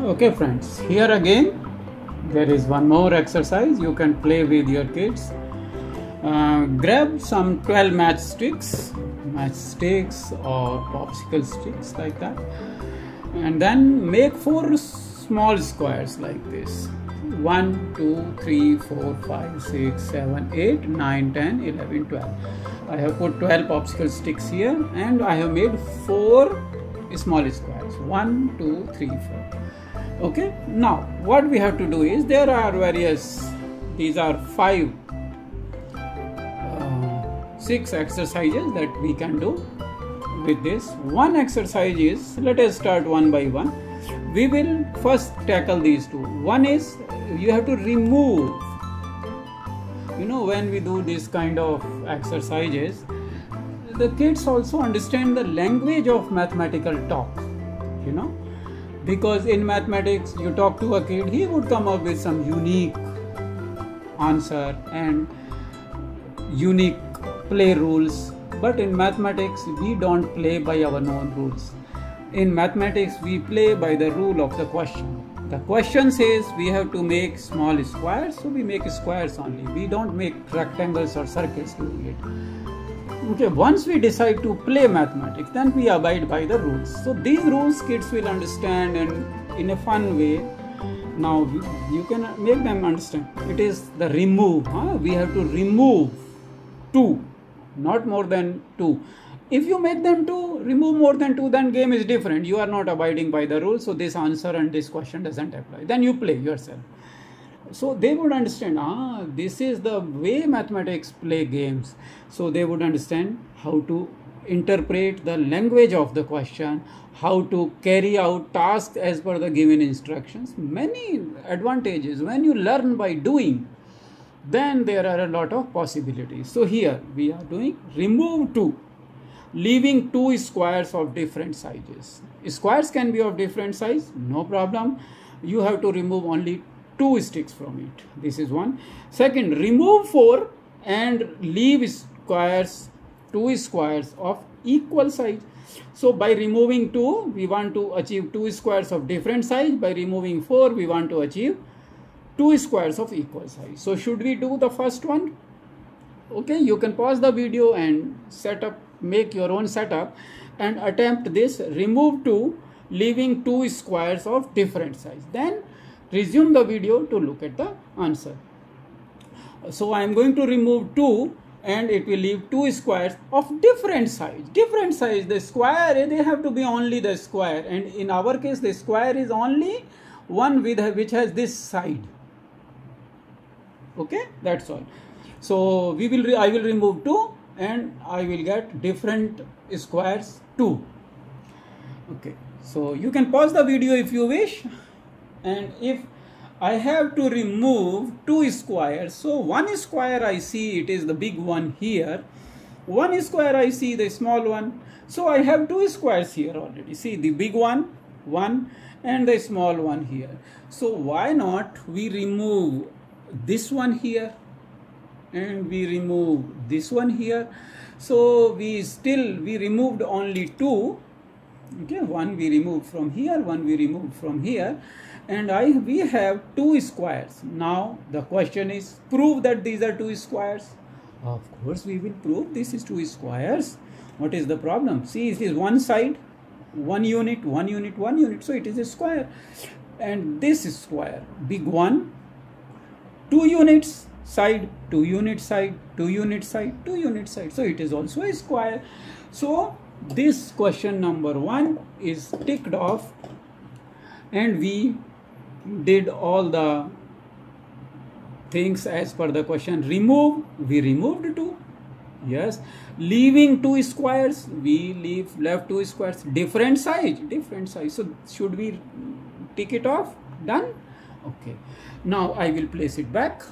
Okay friends, here again there is one more exercise you can play with your kids. Grab some 12 matchsticks or popsicle sticks like that, and then make 4 small squares like this: 1, 2, 3, 4, 5, 6, 7, 8, 9, 10, 11, 12. I have put 12 popsicle sticks here and I have made 4 small squares: 1, 2, 3, 4. Okay, now what we have to do is, there are these are 6 exercises that we can do with this. One exercise is, let us start one by one. We will first tackle these two. One is, you have to remove, when we do this kind of exercises, the kids also understand the language of mathematical talk, because in mathematics you talk to a kid, he would come up with some unique answer and unique play rules. But in mathematics we don't play by our known rules. In mathematics we play by the rule of the question. The question says we have to make small squares, so we make squares only. We don't make rectangles or circles doing it. Okay, once we decide to play mathematics, then we abide by the rules. So these rules kids will understand, and in a fun way. Now you can make them understand. It is the remove. We have to remove 2, not more than 2. If you make them 2, remove more than 2, then game is different. You are not abiding by the rules, so this answer and this question doesn't apply. Then you play yourself. So they would understand, this is the way mathematics play games. So they would understand how to interpret the language of the question, how to carry out tasks as per the given instructions. Many advantages. When you learn by doing, then there are a lot of possibilities. So here we are doing remove 2, leaving 2 squares of different sizes. Squares can be of different size, no problem. You have to remove only 2 sticks from it. This is one. Second, remove 4 and leave 2 squares of equal size. So by removing 2, we want to achieve 2 squares of different size. By removing 4, we want to achieve 2 squares of equal size. So should we do the first one? Okay, you can pause the video and make your own setup and attempt this. Remove 2, leaving 2 squares of different size. Then resume the video to look at the answer. So I am going to remove 2 and it will leave 2 squares of different size. Different size. The square, they have to be only the square, and in our case the square is only one which has this side. Okay, that's all. So I will remove 2 and I will get different squares 2. Okay, so you can pause the video if you wish. And if I have to remove 2 squares, so 1 square I see it is the big one here, 1 square I see the small one, so I have 2 squares here already. See, the big one, 1, and the small one here. So why not we remove this one here and we remove this one here. So we removed only 2. Okay, 1 we removed from here, 1 we removed from here, and we have 2 squares. Now the question is, prove that these are 2 squares. Of course we will prove this is 2 squares. What is the problem? See, it is one side, 1 unit, 1 unit, 1 unit, so it is a square. And this is square, big one, 2 units side, 2 unit side, 2 unit side, 2 unit side, so it is also a square. So this question number 1 is ticked off, and we did all the things as per the question. Remove, we removed 2. Yes. Leaving 2 squares, we left 2 squares. Different size. So should we tick it off? Done. Okay. Now I will place it back.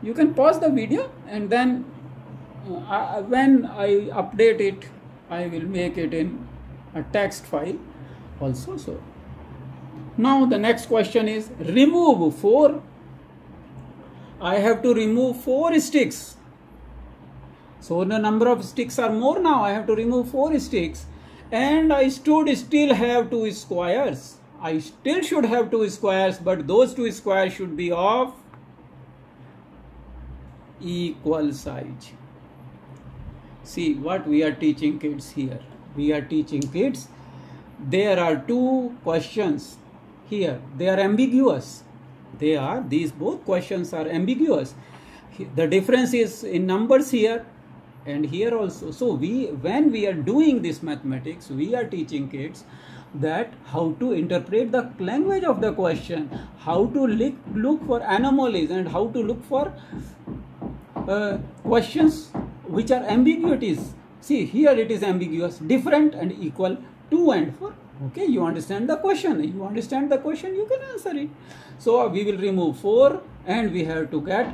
You can pause the video, and then when I update it, I will make it in a text file also. So now the next question is remove 4. I have to remove 4 sticks. So the number of sticks are more now. I have to remove 4 sticks, and I still have 2 squares. I still should have two squares, but those two squares should be of equal size. See what we are teaching kids here. We are teaching kids, there are two questions here. They are ambiguous. These both questions are ambiguous. The difference is in numbers here and here also. So when we are doing this mathematics, we are teaching kids that how to interpret the language of the question, how to look for anomalies, and how to look for questions which are ambiguities. See, here it is ambiguous, different and equal, 2 and 4. Okay, you understand the question. You understand the question, you can answer it. So we will remove 4 and we have to get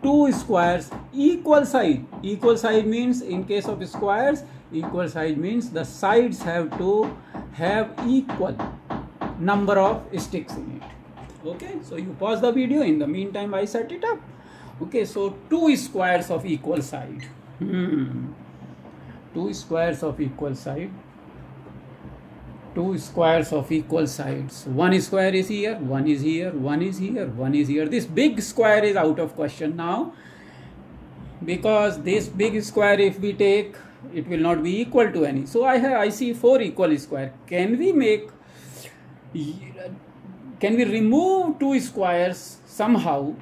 two squares equal side. Equal side means, in case of squares, equal side means the sides have to have equal number of sticks in it. Okay, so you pause the video. In the meantime, I set it up. Okay, so two squares of equal side. Two squares of equal side. Two squares of equal sides. One square is here, one is here, one is here, one is here. This big square is out of question now, because this big square, if we take, it will not be equal to any. So I see 4 equal square. Can we remove two squares somehow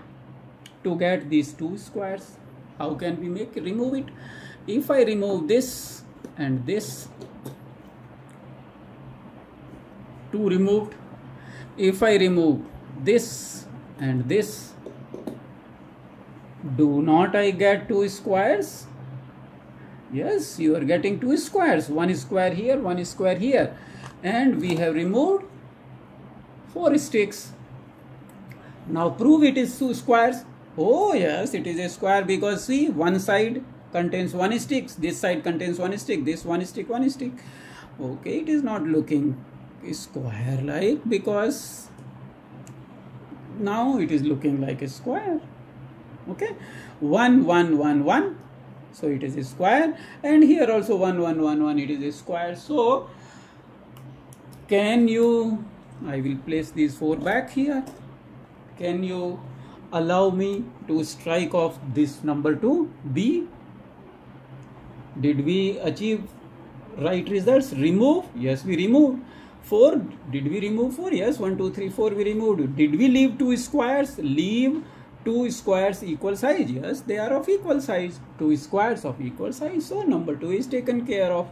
to get these two squares? How can we remove it? If I remove this and this, 2 removed. If I remove this and this, do not I get two squares? Yes, you are getting two squares. One square here, one square here. And we have removed 4 sticks. Now prove it is 2 squares. Oh yes, it is a square, because see, one side contains 1 stick, this side contains 1 stick, this 1 stick, 1 stick. Okay, it is not looking square like, because now it is looking like a square. Okay, 1 1 1 1, so it is a square, and here also 1 1 1 1, it is a square. So can you, I will place these 4 back here. Can you allow me to strike off this number 2, B? Did we achieve right results? Remove? Yes, we removed. 4, did we remove 4? Yes, 1 2 3 4 we removed. Did we leave 2 squares? Leave 2 squares equal size. Yes, they are of equal size. 2 squares of equal size. So number 2 is taken care of.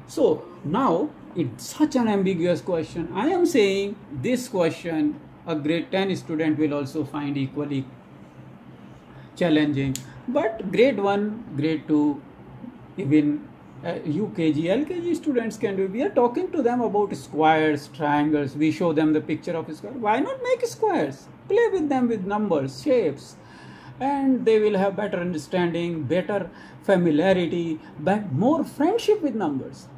So now it's such an ambiguous question. I am saying this question a grade 10 student will also find equally challenging, but grade 1, grade 2, even UKG, LKG students can do. We are talking to them about squares, triangles. We show them the picture of a square. Why not make squares? Play with them with numbers, shapes, and they will have better understanding, better familiarity, but more friendship with numbers.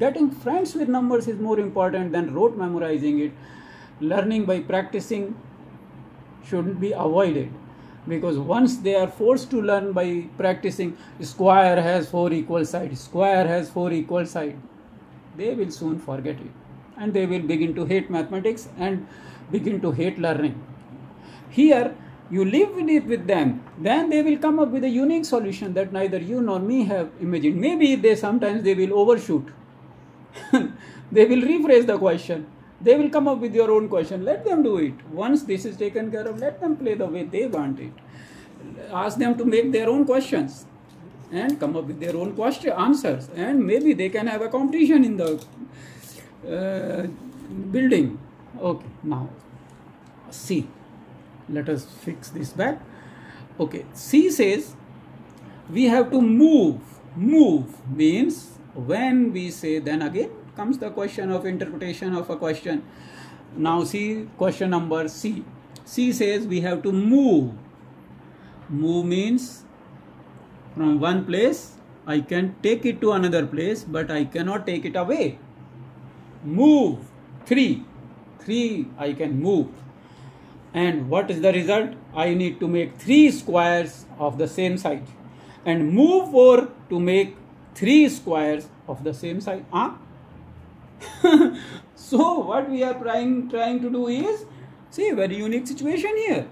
Getting friends with numbers is more important than rote memorizing it. Learning by practicing shouldn't be avoided, because once they are forced to learn by practicing, square has 4 equal sides, square has 4 equal sides, they will soon forget it, and they will begin to hate mathematics and begin to hate learning. Here you live with it with them, then they will come up with a unique solution that neither you nor me have imagined. Maybe sometimes they will overshoot. They will rephrase the question. They will come up with your own question. Let them do it. Once this is taken care of, let them play the way they want it. Ask them to make their own questions and come up with their own answers. And maybe they can have a competition in the building. Okay, now C. Let us fix this back. Okay, C says we have to move. Move means when we say, then again comes the question of interpretation of a question. Now see question number C. C says we have to move. Move means from one place I can take it to another place, but I cannot take it away. Move. 3 I can move. And what is the result? I need to make 3 squares of the same side, and move 4 to make 3 squares of the same side. So what we are trying to do is, see, a very unique situation here.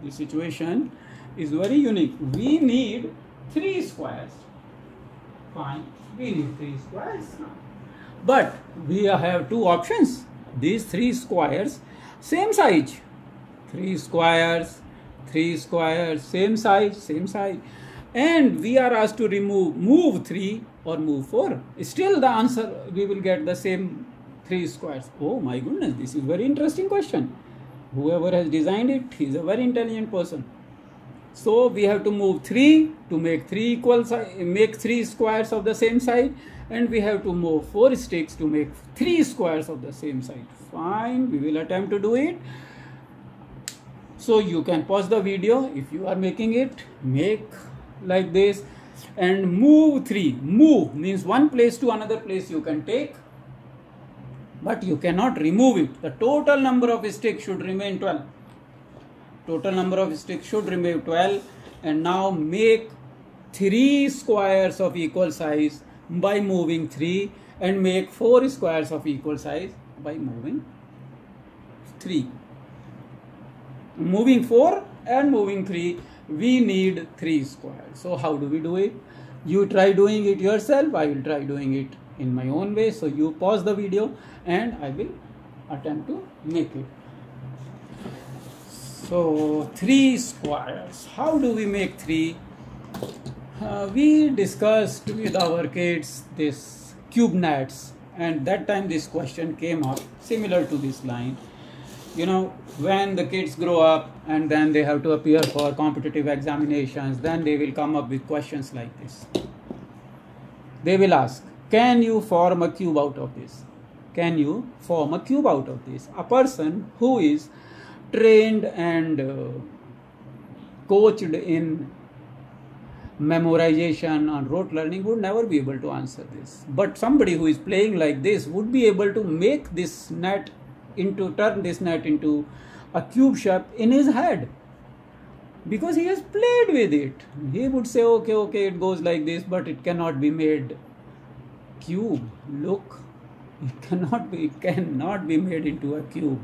The situation is very unique. We need 3 squares. Fine, we need 3 squares. But we have 2 options. These 3 squares, same size. 3 squares, same size. And we are asked to move 3 or move 4. Still the answer, we will get the same 3 squares. Oh my goodness, this is very interesting question. Whoever has designed it, he is a very intelligent person. So we have to move 3 to make 3 squares of the same side, and we have to move 4 sticks to make 3 squares of the same side. Fine, we will attempt to do it. So you can pause the video. If you are making it, make like this and move 3. Move means one place to another place you can take, but you cannot remove it. The total number of sticks should remain 12. Total number of sticks should remain 12. And now make 3 squares of equal size by moving 3, and make 4 squares of equal size by moving 3. Moving 4 and moving 3, we need 3 squares. So how do we do it? You try doing it yourself. I will try doing it in my own way. So you pause the video and I will attempt to make it. So 3 squares. How do we make 3? We discussed with our kids this cube nets, and that time this question came up similar to this line. You know, when the kids grow up and then they have to appear for competitive examinations, then they will come up with questions like this. They will ask, can you form a cube out of this? Can you form a cube out of this? A person who is trained and coached in memorization and rote learning would never be able to answer this. But somebody who is playing like this would be able to make this net turn this net into a cube shape in his head, because he has played with it. He would say, okay, it goes like this, but it cannot be made cube. Look, it cannot be made into a cube.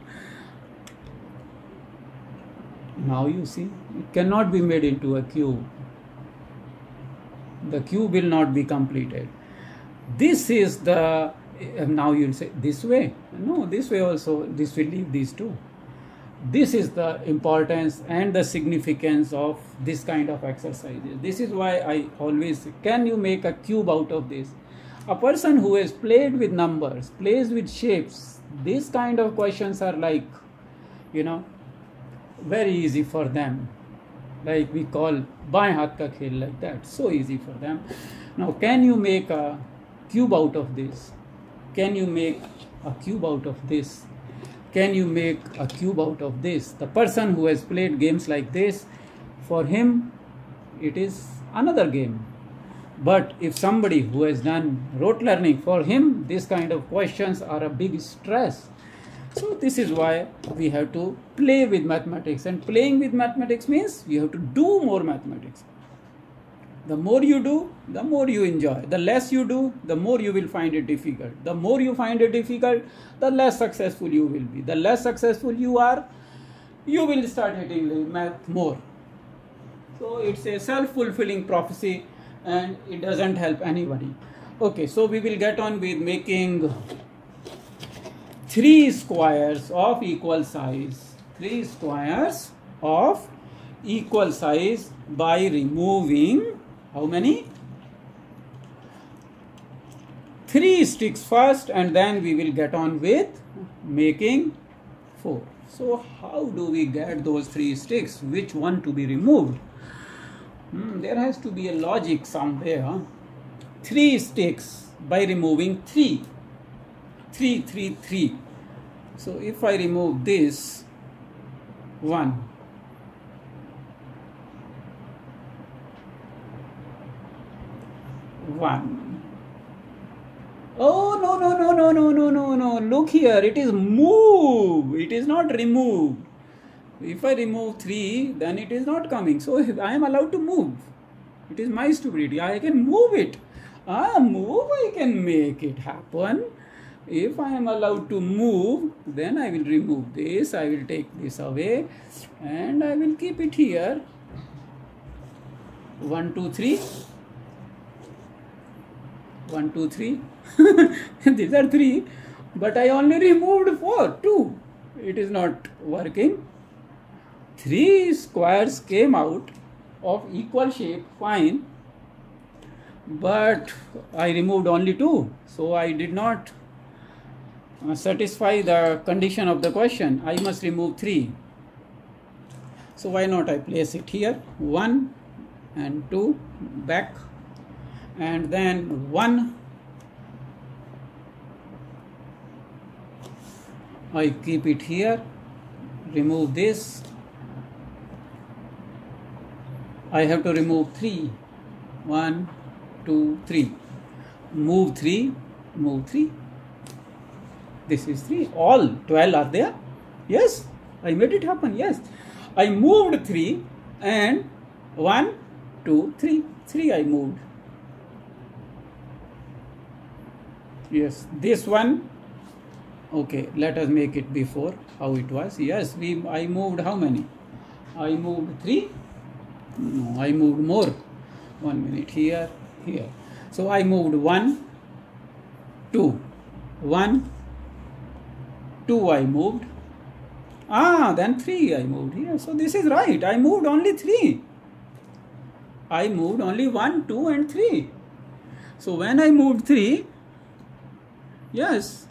Now you see, it cannot be made into a cube. The cube will not be completed. This is the, now you will say this way. No, this way also, this will leave these two. This is the importance and the significance of this kind of exercises. This is why I always say, can you make a cube out of this? A person who has played with numbers, plays with shapes, these kind of questions are like, you know, very easy for them. Like we call baएं हाथ का खेल, like that. So easy for them. Now, can you make a cube out of this? Can you make a cube out of this? Can you make a cube out of this? The person who has played games like this, for him, it is another game. But if somebody who has done rote learning, for him, this kind of questions are a big stress. So this is why we have to play with mathematics, and playing with mathematics means you have to do more mathematics. The more you do, the more you enjoy. The less you do, the more you will find it difficult. The more you find it difficult, the less successful you will be. The less successful you are, you will start hating math more. So it's a self-fulfilling prophecy and it doesn't help anybody. Okay, so we will get on with making 3 squares of equal size. 3 squares of equal size by removing how many? 3 sticks first, and then we will get on with making 4. So how do we get those 3 sticks? Which one to be removed? There has to be a logic somewhere. 3 sticks by removing 3. 3, 3, 3. So if I remove this 1, oh no, look here, it is move, it is not remove. If I remove 3, then it is not coming. So I am allowed to move. It is my stupidity. I can move it. Move, I can make it happen. If I am allowed to move, then I will remove this, I will take this away, and I will keep it here. 1, 2, 3. 1, 2, 3. These are 3, but I only removed 4, 2. It is not working. 3 squares came out of equal shape, fine, but I removed only 2, so I did not satisfy the condition of the question. I must remove 3. So why not I place it here, 1 and 2 back, and then 1 I keep it here, remove this. I have to remove 3. 1, 2, 3. Move 3, move 3. This is 3. All 12 are there. Yes, I made it happen. Yes, I moved 3 and 1, 2, 3. 3 I moved. Yes, this one. Okay, let us make it before how it was. Yes, I moved how many? I moved 3. No, I moved more. 1 minute here, here. So I moved 1, 2. 1, 2 I moved. Then 3 I moved here. So this is right. I moved only 3. I moved only 1, 2 and 3. So when I moved 3, yes,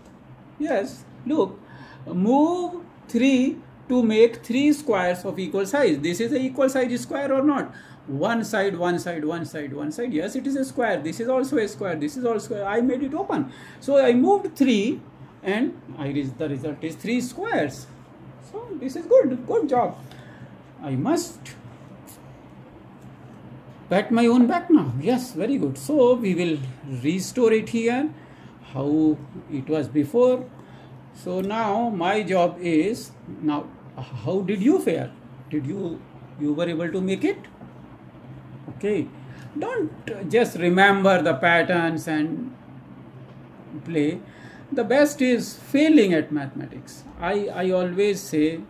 look, move 3 to make 3 squares of equal size. This is a equal size square or not? One side, one side, one side, one side. Yes, it is a square. This is also a square. This is also square. I made it open. So I moved 3 and the result is 3 squares. So this is good. Good job. I must pat my own back now. Yes, very good. So we will restore it here how it was before. So now my job is, now how did you fare? Did you were able to make it? Okay, don't just remember the patterns and play. The best is failing at mathematics. I always say,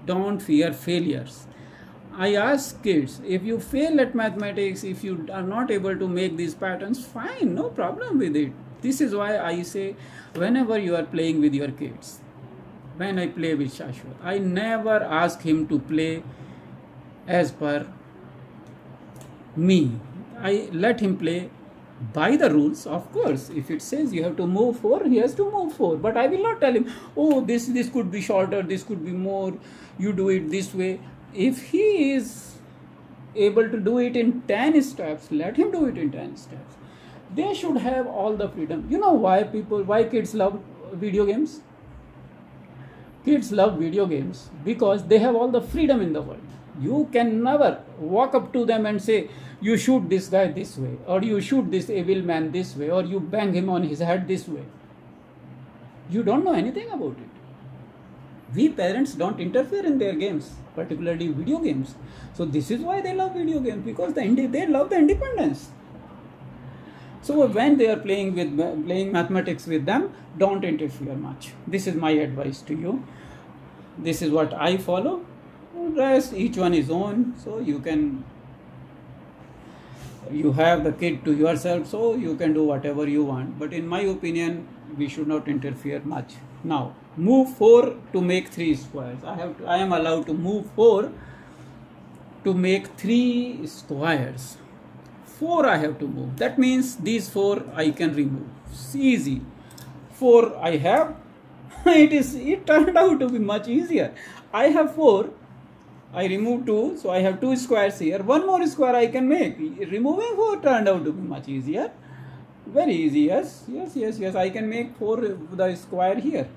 don't fear failures. I ask kids, if you fail at mathematics, if you are not able to make these patterns, fine, no problem with it. This is why I say, whenever you are playing with your kids, when I play with Shashwat, I never ask him to play as per me. I let him play by the rules. Of course, if it says you have to move 4, he has to move 4. But I will not tell him, oh, this could be shorter, this could be more, you do it this way. If he is able to do it in 10 steps, let him do it in 10 steps. They should have all the freedom. You know why kids love video games? Kids love video games because they have all the freedom in the world. You can never walk up to them and say, you shoot this guy this way, or you shoot this evil man this way, or you bang him on his head this way. You don't know anything about it. We parents don't interfere in their games, particularly video games. So this is why they love video games, because they love the independence. So when they are playing mathematics with them, don't interfere much. This is my advice to you. This is what I follow. Rest, each one is own. So you have the kid to yourself, so you can do whatever you want. But in my opinion, we should not interfere much. Now, move 4 to make 3 squares. I am allowed to move 4 to make 3 squares. 4 I have to move. That means these 4 I can remove. It's easy. 4 I have. It turned out to be much easier. I have 4. I remove 2, so I have 2 squares here. One more square I can make. Removing 4 turned out to be much easier. Very easy, yes. I can make 4 the square here.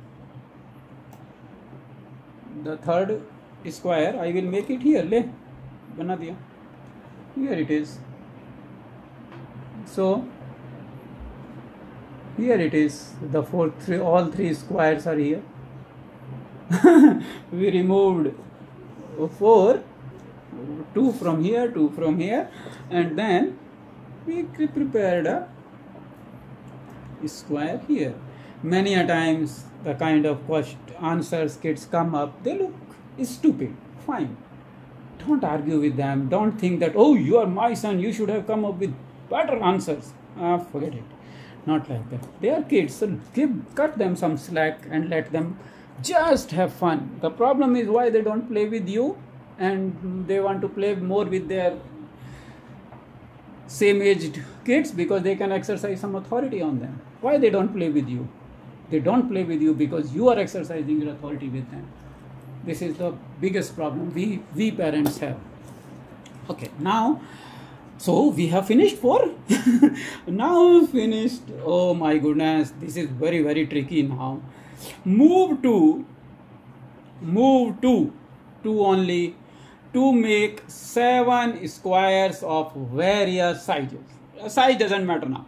The third square I will make it here. Le, bana diya. Here it is. So here it is. The all three squares are here. We removed 4, 2 from here, 2 from here, and then we prepared a square here. Many a times the kind of answers kids come up, they look stupid. Fine. Don't argue with them. Don't think that, oh, you are my son, you should have come up with better answers. Forget it. Not like that. They are kids, so cut them some slack and let them just have fun. The problem is why they don't play with you and they want to play more with their same aged kids because they can exercise some authority on them. Why they don't play with you? They don't play with you because you are exercising your authority with them. This is the biggest problem we parents have. Okay, now, so we have finished 4. Now finished. Oh my goodness, this is very, very tricky now. Move to only to make 7 squares of various sizes. Size doesn't matter now.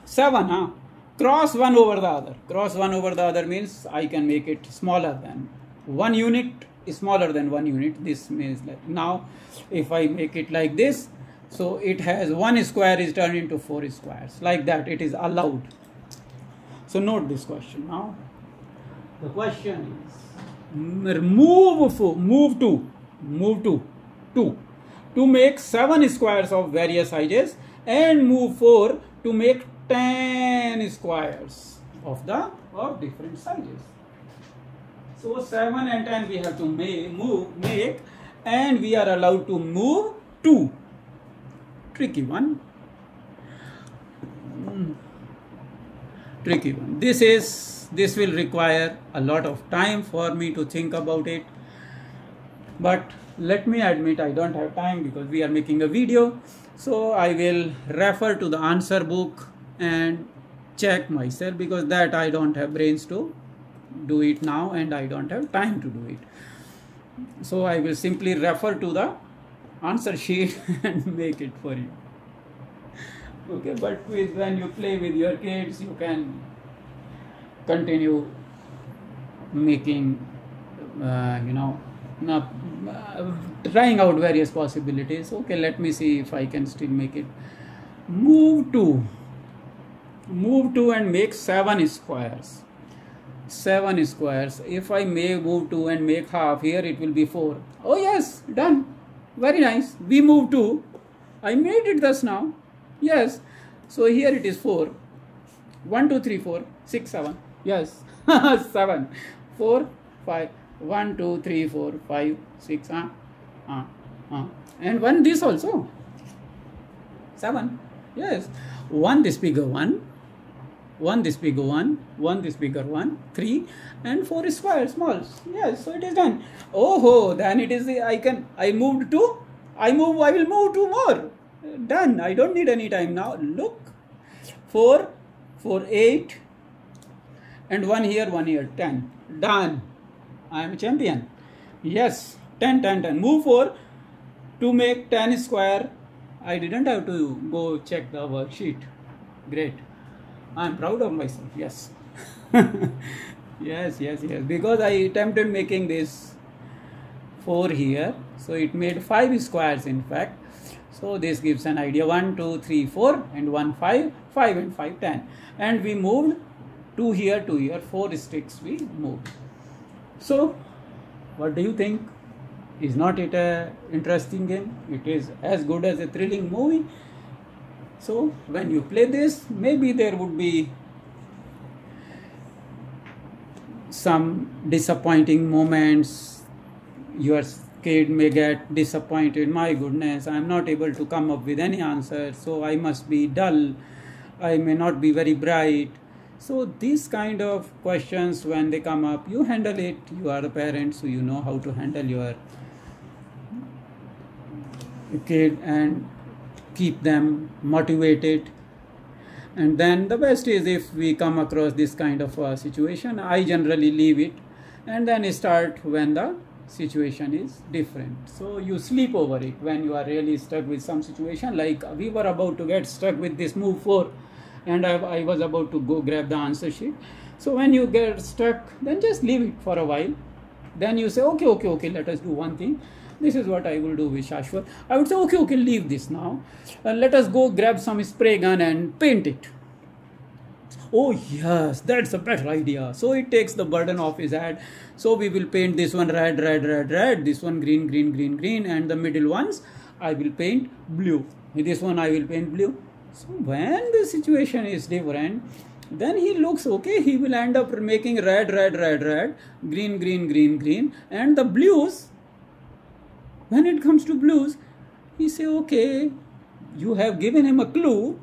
7, huh? Cross one over the other. Cross one over the other means I can make it smaller than 1 unit, smaller than 1 unit. This means like now if I make it like this, so it has 1 square is turned into 4 squares. Like that it is allowed. So note this question now. The question is move to make 7 squares of various sizes and move 4 to make 10 squares of different sizes. So 7 and 10 we have to make and we are allowed to move 2. Tricky one. Tricky one. This will require a lot of time for me to think about it. But let me admit I don't have time because we are making a video. So I will refer to the answer book and check myself because that I don't have brains to do it now and I don't have time to do it. So I will simply refer to the answer sheet and make it for you. Okay, but when you play with your kids, you can continue making, trying out various possibilities. Okay, let me see if I can still make it. Move to and make 7 squares. 7 squares. If I may move 2 and make half, here it will be 4. Oh yes, done. Very nice. We move 2. I made it thus now. Yes. So here it is 4. 1, 2, 3, 4, 6, 7. Yes. 7. 4, 5. 1, 2, 3, 4, 5, 6. And 1 this also. 7. Yes. 1 this bigger one. 1 this bigger one, 1 this bigger one, 3 and 4 square smalls. Yes, so it is done. Oh, then it is I moved 2. I will move 2 more. Done. I don't need any time now. Look. 4, 8 and 1 here, 10. Done. I am a champion. Yes, 10. Move 4 to make 10 square. I didn't have to go check the worksheet. Great. I am proud of myself. Yes. yes. Because I attempted making this 4 here. So it made 5 squares in fact. So this gives an idea. 1, 2, 3, 4 and 1, 5. 5 and 5, 10. And we moved 2 here, 2 here. 4 sticks we moved. So what do you think? Is not it a interesting game? It is as good as a thrilling movie. So when you play this, maybe there would be some disappointing moments. Your kid may get disappointed. My goodness, I am not able to come up with any answer. So I must be dull. I may not be very bright. So these kind of questions, when they come up, you handle it. You are the parent, so you know how to handle your kid and keep them motivated. And then the best is if we come across this kind of a situation, I generally leave it and then start when the situation is different. So you sleep over it when you are really stuck with some situation. Like we were about to get stuck with this move 4 and I was about to go grab the answer sheet. So when you get stuck, then just leave it for a while. Then you say, okay, let us do one thing. This is what I will do with Shashwat. I would say, okay, leave this now. Let us go grab some spray gun and paint it. Oh yes, that's a better idea. So it takes the burden off his head. So we will paint this one red, red, red, red, this one green, green, green, green, and the middle ones I will paint blue. This one I will paint blue. So when the situation is different, then he looks okay, he will end up making red, red, red, red, green, green, green, green, and the blues, when it comes to blues, he say, okay, you have given him a clue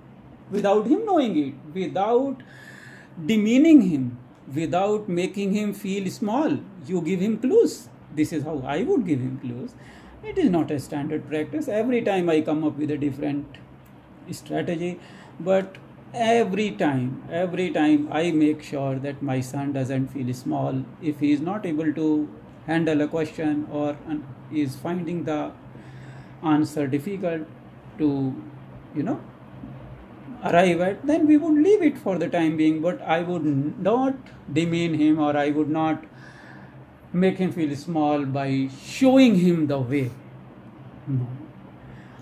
without him knowing it, without demeaning him, without making him feel small. You give him clues. This is how I would give him clues. It is not a standard practice. Every time I come up with a different strategy, but every time I make sure that my son doesn't feel small. If he is not able to handle a question or is finding the answer difficult to arrive at, then we would leave it for the time being, but I would not demean him, or I would not make him feel small by showing him the way. No.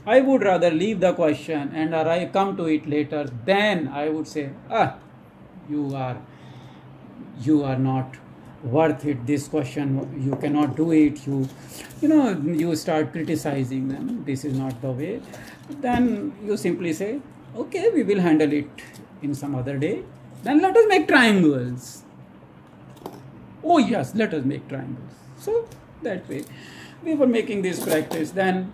I would rather leave the question and I come to it later. Then I would say, you are not worth it. This question, you cannot do it. You start criticizing them. This is not the way. Then you simply say, okay, we will handle it in some other day. Then let us make triangles. Oh yes, let us make triangles. So that way we were making this practice. Then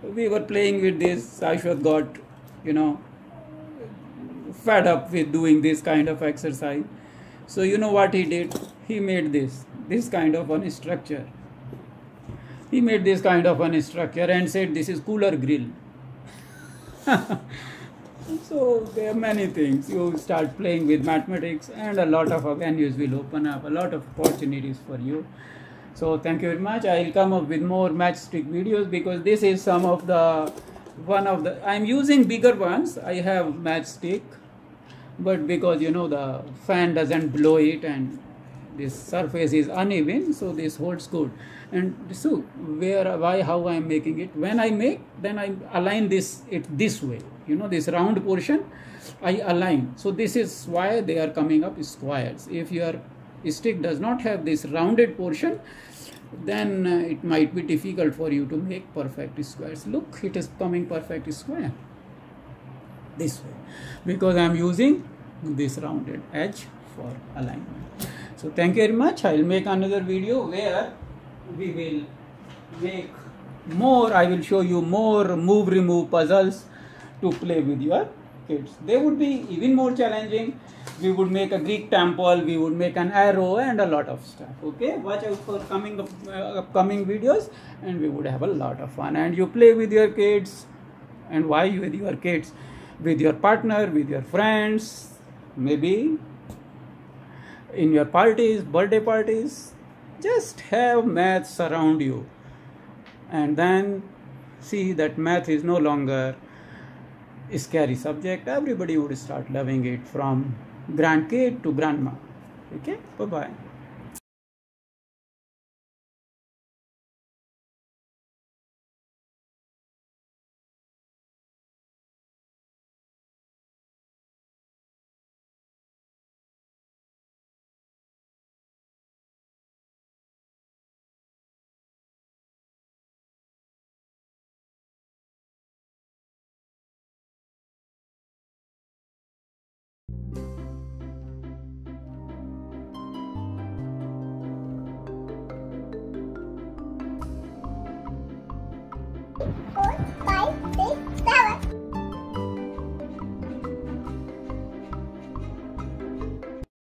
we were playing with this. Ashwath got, fed up with doing this kind of exercise. So you know what he did? He made this kind of a structure. He made this kind of a structure and said, this is cooler grill. So there are many things. You start playing with mathematics and a lot of avenues will open up, a lot of opportunities for you. So thank you very much. I will come up with more matchstick videos, because this is I'm using bigger ones. I have matchstick, but because the fan doesn't blow it and this surface is uneven, so this holds good. And so how I am making it, when I make, then I align it this way, this round portion I align. So this is why they are coming up squares. If your stick does not have this rounded portion, then it might be difficult for you to make perfect squares. Look, it is coming perfect square this way, because I am using this rounded edge for alignment. So thank you very much. I will make another video where we will make more. I will show you more move remove puzzles to play with your kids. They would be even more challenging. We would make a Greek temple, we would make an arrow, and a lot of stuff. Okay, watch out for upcoming videos, and we would have a lot of fun. And you play with your kids. And why with your kids? With your partner, with your friends, maybe in your parties, birthday parties. Just have maths around you, and then see that math is no longer a scary subject. Everybody would start loving it, from grandkid to grandma. Okay, bye-bye.